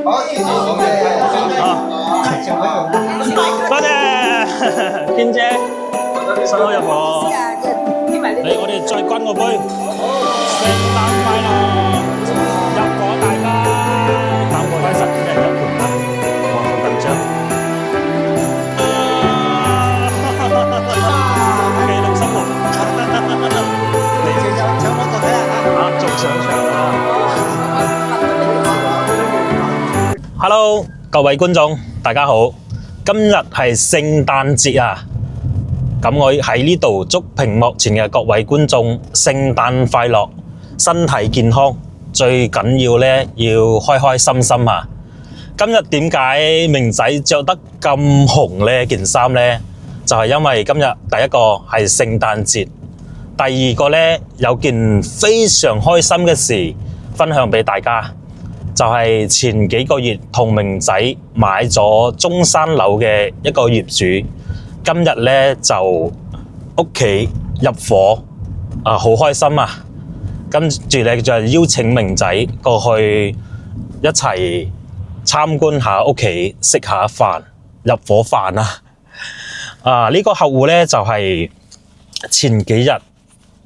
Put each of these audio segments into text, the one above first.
好，謝謝我們小朋友多謝娟姐，新好入伙。我哋再乾個杯，聖誕快樂，入伙大家。等我睇10人一盤啦，我好緊張。記錄生活。搶我個睇下仲上場啊！Hello， 各位觀眾，大家好。今日係聖誕節啊！咁我喺呢度祝屏幕前嘅各位觀眾聖誕快樂，身體健康，最緊要呢要開開心心啊！今日點解明仔着得咁紅呢件衫呢？就係因為今日第一個係聖誕節，第二個呢有件非常開心嘅事分享俾大家，就係前幾個月同明仔買咗中山樓嘅一個業主。今日呢就屋企入伙好開心啊！跟住呢就邀請明仔過去一齊參觀下屋企，食下飯，入伙飯啊！呢個客戶呢就係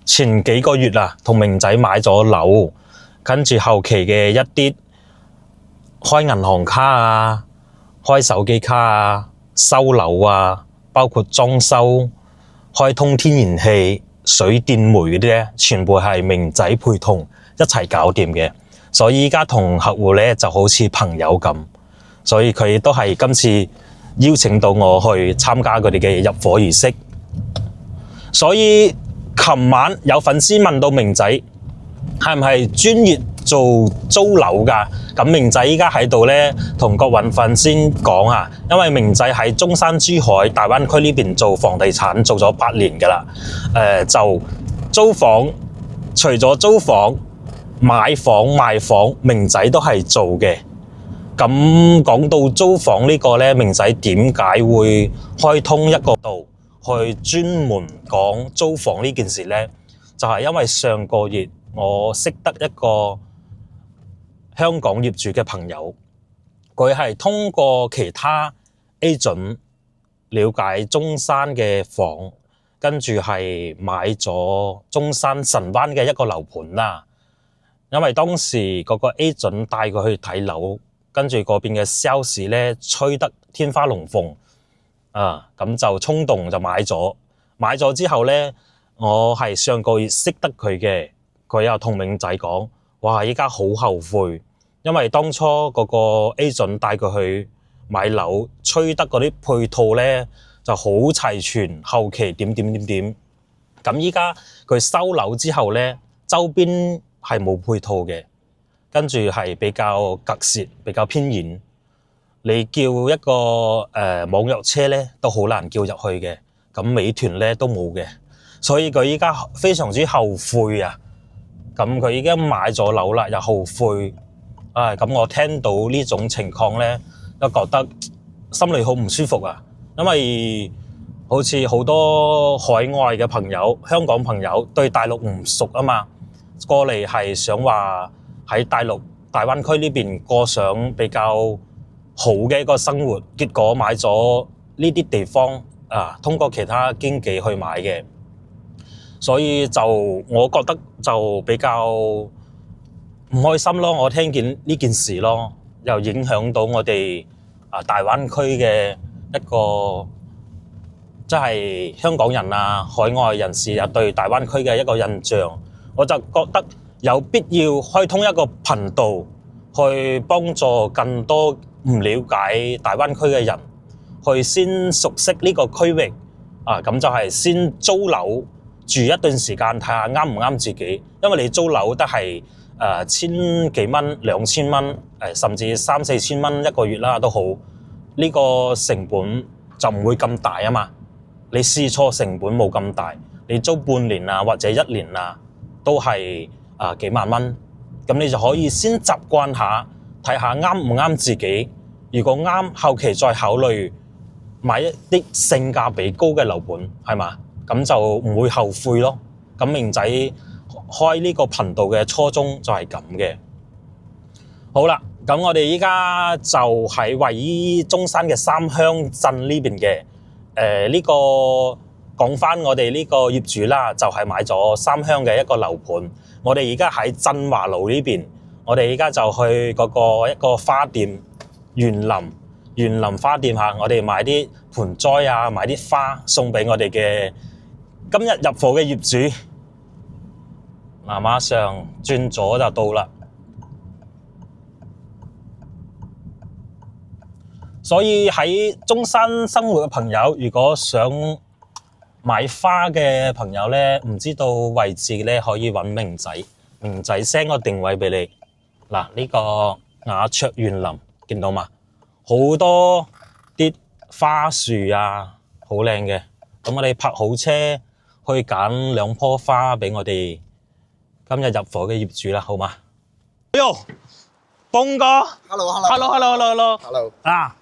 前幾個月啊，同明仔買咗樓，跟住後期嘅一啲開銀行卡啊、開手機卡啊、收樓啊，包括裝修、開通天然氣、水電煤嗰啲咧，全部係明仔陪同一齊搞掂嘅。所以依家同客戶咧就好似朋友咁，所以佢都係今次邀請到我去參加佢哋嘅入伙儀式。所以琴晚有粉絲問到明仔係唔係專業做租樓㗎？咁明仔依家喺度咧，同各位粉絲講啊，因為明仔喺中山、珠海、大灣區呢邊做房地產做咗8年㗎啦。就租房，除咗租房、買房、賣房，明仔都係做嘅。咁講到租房呢個咧，明仔點解會開通一個度去專門講租房呢件事咧？就係因為上個月我識得一個香港業主嘅朋友，佢係通過其他 agent 了解中山嘅房，跟住係買咗中山神灣嘅一個樓盤啦。因為當時嗰個 agent 帶佢去睇樓，跟住嗰邊嘅 sales 咧吹得天花龍鳳啊，咁就衝動就買咗。買咗之後咧，我係上個月識得佢嘅，佢又同明仔講：哇！依家好後悔，因為當初嗰個 agent 帶佢去買樓，吹得嗰啲配套咧就好齊全，後期點。咁依家佢收樓之後咧，周邊係冇配套嘅，跟住係比較隔涉，比較偏遠。你叫一個網約車咧都好難叫入去嘅，咁美團咧都冇嘅，所以佢依家非常之後悔啊！咁佢已經買咗樓啦，又後悔，咁我聽到呢種情況咧，都覺得心裏好唔舒服啊！因為好似好多海外嘅朋友、香港朋友對大陸唔熟啊嘛，過嚟係想話喺大陸大灣區呢邊過上比較好嘅一個生活，結果買咗呢啲地方通過其他經紀去買嘅。所以就我覺得就比較唔開心咯，我聽見呢件事咯，又影響到我哋大灣區嘅一個即係香港人啊、海外人士啊對大灣區嘅一個印象，我就覺得有必要開通一個頻道去幫助更多唔了解大灣區嘅人，去先熟悉呢個區域咁就係先租樓住一段時間，睇下啱唔啱自己。因為你租樓都係千幾蚊、2000蚊，甚至3-4千蚊一個月啦都好，呢個成本就唔會咁大啊嘛。你試錯成本冇咁大，你租半年啊或者1年啊都係幾萬蚊，咁你就可以先習慣下，睇下啱唔啱自己。如果啱，後期再考慮買一啲性價比高嘅樓盤，係嘛？咁就唔會後悔咯。咁明仔開呢個頻道嘅初衷就係咁嘅。好啦，咁我哋依家就喺位於中山嘅三鄉鎮呢邊嘅。呢個講翻我哋呢個業主啦，就係買咗三鄉嘅一個樓盤。我哋而家喺振華路呢邊，我哋而家就去嗰個一個花店園林花店嚇，我哋買啲盆栽啊，買啲花送俾我哋嘅今日入伙嘅業主。嗱，馬上轉左就到啦。所以喺中山生活嘅朋友，如果想買花嘅朋友咧，唔知道位置咧，可以揾明仔 send 個定位俾你。嗱，呢個雅卓園林見到嘛？好多啲花樹啊，好靚嘅。咁我哋泊好車去揀兩棵花俾我哋今日入伙嘅業主啦，好嘛？哎呦，東哥 ，hello，啊！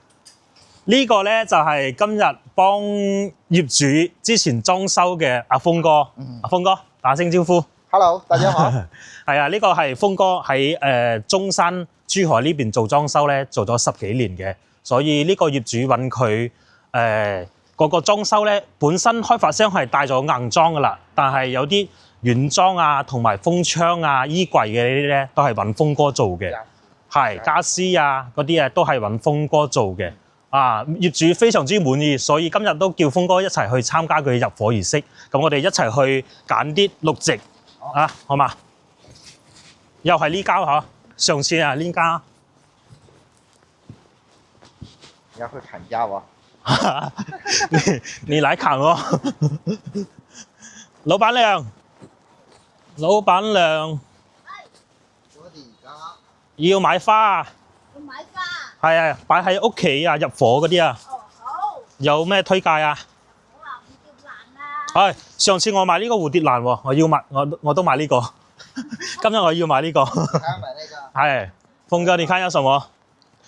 呢個咧就係今日幫業主之前裝修嘅阿峰哥，阿峰哥打聲招呼。Hello，大家好。係啊，呢個係峰哥喺中山珠海呢邊做裝修咧，做咗10幾年嘅，所以呢個業主揾佢個裝修咧，本身開發商係帶咗硬裝噶啦，但係有啲軟裝啊，同埋風窗啊、衣櫃嘅呢啲咧，都係揾峰哥做嘅，係家私啊嗰啲啊都係揾峰哥做嘅。啊！業主非常之滿意，所以今日都叫峰哥一齊去參加佢入伙儀式。咁我哋一齊去揀啲綠植啊，好嘛？又係呢家嗬，上次啊呢家。你要會砍價喎？你來砍喎！老闆娘，要買花啊！係啊，擺喺屋企啊，入伙嗰啲啊。哦，好。有咩推介啊？我話蝴蝶蘭啊。係，上次我買呢個蝴蝶蘭喎，我要買，我都買呢個。今日我要買呢個。還要買那個。係，峰哥，你看有什麼？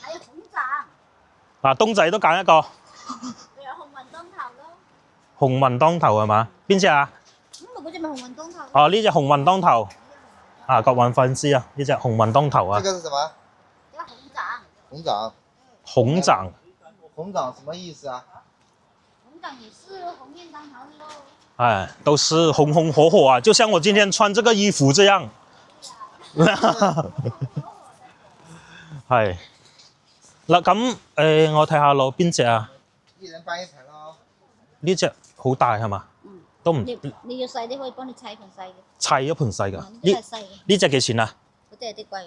還有紅掌。嗱，東仔都揀一個。有鴻運當頭咯。鴻運當頭係嘛？邊隻啊？咁咪嗰隻咪鴻運當頭。哦，呢隻鴻運當頭。啊，各位粉絲啊，呢隻鴻運當頭啊。這個是什麼？紅掌什麼意思啊？紅掌也是紅面當頭咯。哎，都是紅紅火火啊，就像我今天穿這個衣服這樣。係。嗱咁，我睇下攞邊隻啊？一人搬一層咯。呢隻好大係嘛？嗯。都唔。你要細啲可以幫你砌盤細嘅。砌一盤細㗎。呢隻幾錢啊？嗰隻有啲貴。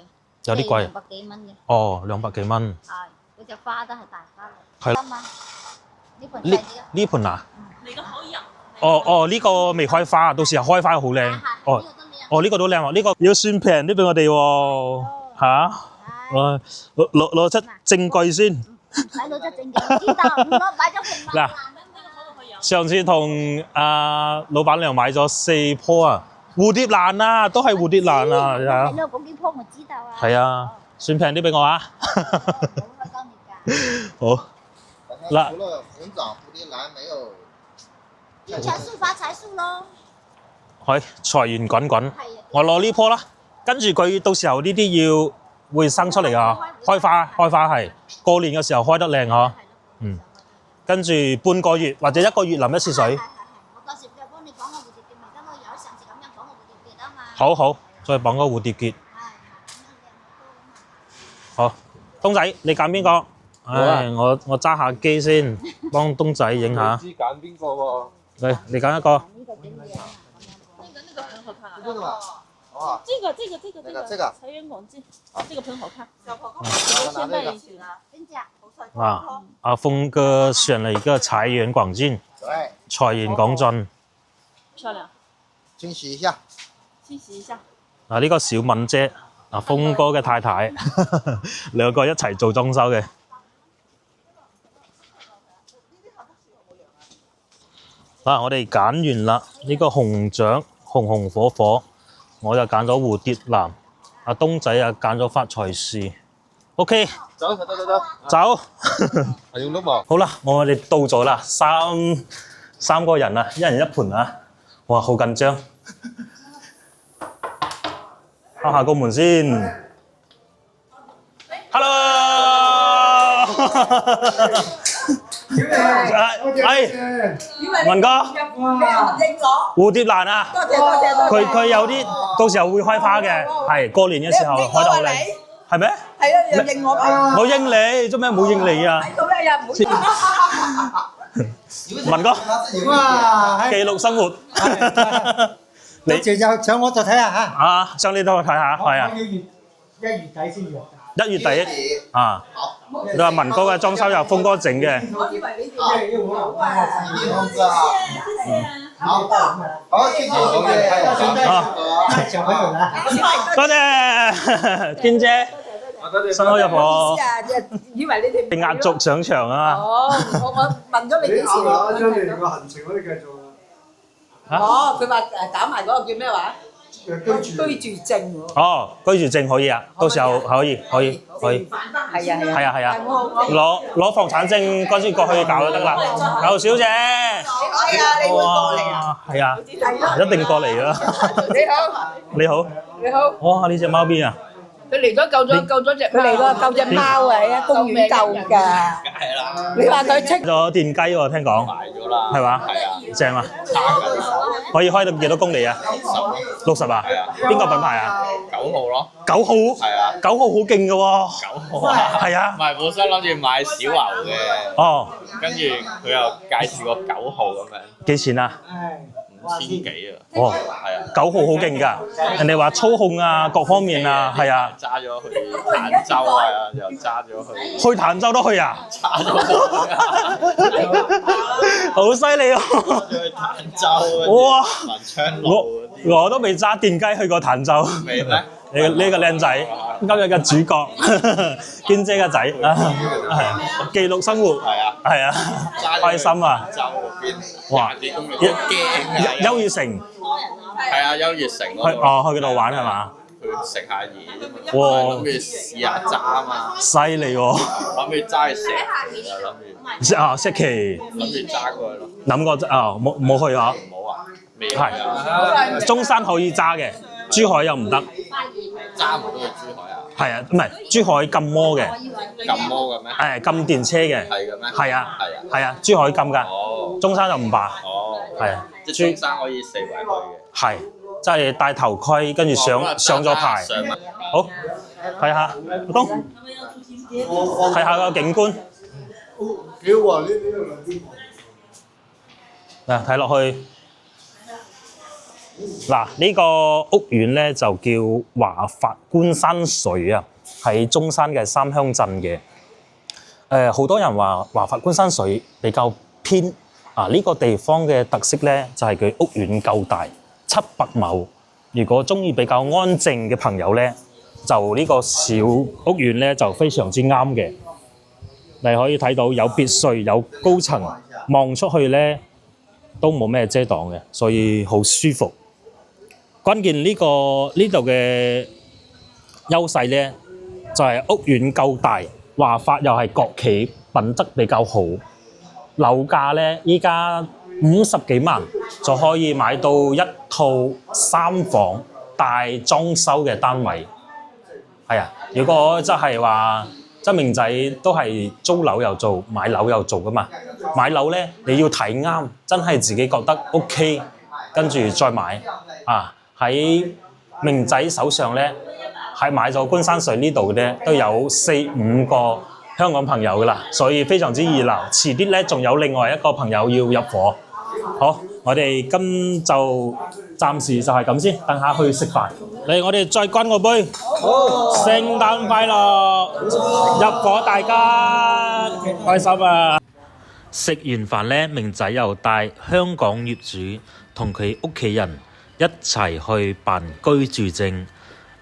有啲貴，200幾蚊嘅。哦，200幾蚊。係，嗰隻花都係大花嚟。係嘛？呢盤細啲啊？呢盤啊？你個可以入。哦，呢個未開花，到時候開花好靚。哦，呢個都靚喎，呢個要算平啲俾我哋喎。嚇？攞出證據先。唔使攞出證據，知道唔攞買咗平萬。嗱，上次同老闆娘買咗4棵啊。蝴蝶蘭啊，都係蝴蝶蘭啊，係啊。係咯，嗰幾棵我知道啊。係啊，算平啲俾我啊。好。嗱。除了紅掌、蝴蝶蘭，沒有。金錢樹、發財樹咯。係財源滾滾。我攞呢棵啦，跟住佢到時候呢啲要會生出嚟啊，開花係過年嘅時候開得靚嗬。嗯。跟住半個月或者1個月淋一次水。好，再綁個蝴蝶結。好，東仔，你揀邊個？唉，我揸下機先，幫東仔影下。唔知揀邊個喎？嚟，你揀一個。呢個很好看啊！這個吧，哇！這個財源廣進，這個很好看。現在已經啊，峰哥選了一個財源廣進。對。財源廣進。漂亮。清洗一下。嗱，呢個小敏姐，峰哥嘅太太，兩個一齊做裝修嘅。嗱，我哋揀完啦，呢個紅掌紅紅火火，我就揀咗蝴蝶蘭，阿東仔啊揀咗發財樹。OK，走。係要碌喎。好啦，我哋到咗啦，三個人啊，一人一盤啊，哇，好緊張。敲下個門先。Hello。文哥，應我，蝴蝶蘭啊，多謝多謝多謝。佢有啲到時候會開花嘅，係過年嘅時候開得好靚，係咩？係啊，又應我啊！我應你，做咩冇應你啊？睇到咧又唔好。文哥，哇，記錄生活。你就上我度睇下嚇。啊，上呢度睇下，係啊， 1月底先約。 1月底啊，你話文哥嘅裝修由峰哥整嘅。我以為你哋好啊。好，好，謝謝好嘅，上喺度啦。多謝娟姐，新開入伙，以為你哋壓軸上場啊！哦，我問咗你幾時嚟？將你個行程可以繼續啦。哦，佢話搞埋嗰個叫咩話？居住居住證喎。哦，居住證可以啊，到時候可以。係啊係啊。攞房產證嗰陣過去搞就得啦。劉小姐，係啊，你會過嚟啊？係啊，一定過嚟啦。你好，你好，你好。哇！呢隻貓邊啊？佢嚟咗救咗隻，佢嚟咗救隻貓啊！喺公園救㗎。梗係啦。你話佢清咗電雞喎，聽講。賣咗啦，係嘛？係啊，正啊！差緊可以開到幾多公里啊？60啊？係啊，邊個品牌啊9號咯， ？9號。係啊9號好勁嘅喎。 9號啊，係啊唔。係本身諗住買小牛嘅，哦，跟住佢又介紹個9號咁樣，幾錢啊？ 5000幾啊，哦，係啊， 9號好勁㗎，人哋話操控啊，各方面啊，係啊，揸咗去坦洲啊，又揸咗去，去潭州都去啊，揸咗去，好犀利啊！揸咗去坦洲，哇文昌路嗰啲，我都未揸電雞去過潭州。未咩？呢個靚仔，今日嘅主角，娟姐嘅仔啊，係記錄生活，係啊，開心啊！洲嗰邊哇廿幾公里，好驚啊！優越城，係啊，優越城去嗰度，去嗰度玩係嘛？去食下嘢啫嘛，哇諗住試下揸啊嘛，犀利喎！諗住揸去石岐啊，石岐諗住揸過去咯，諗過冇去啊？唔好啊，未去啊，係中山可以揸嘅，珠海又唔得。揸唔到去珠海啊，係啊，唔係珠海禁摩嘅，禁摩嘅咩？誒禁電車嘅，係嘅咩？係啊，係啊，係啊，珠海禁㗎，哦，中山就唔罷，哦，係啊，即係中山可以四圍去嘅，係即係戴頭盔，跟住上咗牌，上埋好睇下，阿東睇下個景觀，幾好啊！呢個兩邊嗱睇落去。嗱，呢個屋苑咧就叫華發觀山水啊，喺中山嘅三鄉鎮嘅。好多人話華發觀山水比較偏啊，呢個地方嘅特色咧就係佢屋苑夠大，700畝。如果中意比較安靜嘅朋友咧，就呢個小屋苑咧就非常之啱嘅。你可以睇到有別墅，有高層，望出去咧都冇咩遮擋嘅，所以好舒服。關鍵呢度嘅優勢咧，就係屋苑夠大，華發又係國企，品質比較好。樓價咧，依家50幾萬就可以買到一套3房大裝修嘅單位。係啊，如果真係話，真明仔都係租樓又做，買樓又做噶嘛。買樓咧，你要睇啱，真係自己覺得 OK，跟住再買啊。喺明仔手上咧，喺買咗觀山水呢度咧，都有4、5個香港朋友噶啦，所以非常之熱鬧。遲啲咧，仲有另外一個朋友要入伙。好，我哋今就暫時就係咁先，等下去食飯。嚟，我哋再乾個杯。聖誕快樂，入伙大家開心啊！食完飯咧，明仔又帶香港業主同佢屋企人一齊去辦居住證。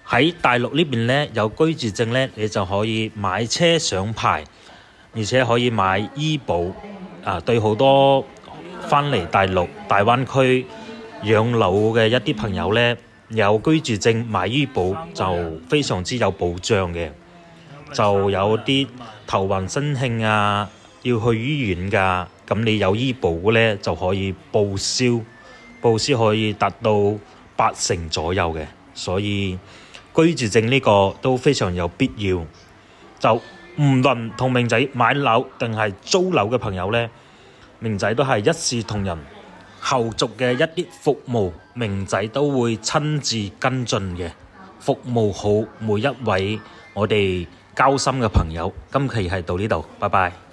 喺大陸呢邊咧，有居住證咧，你就可以買車上牌，而且可以買醫保。對好多返嚟大陸大灣區養老嘅一啲朋友咧，有居住證買醫保就非常之有保障嘅。就有啲頭暈身慶啊，要去醫院㗎，咁你有醫保咧就可以報銷可以達到80%左右嘅，所以居住證呢個都非常有必要。就唔論同明仔買樓定係租樓嘅朋友呢，明仔都係一視同仁，後續嘅一啲服務，明仔都會親自跟進嘅，服務好每一位我哋交心嘅朋友。今期係到呢度，拜拜。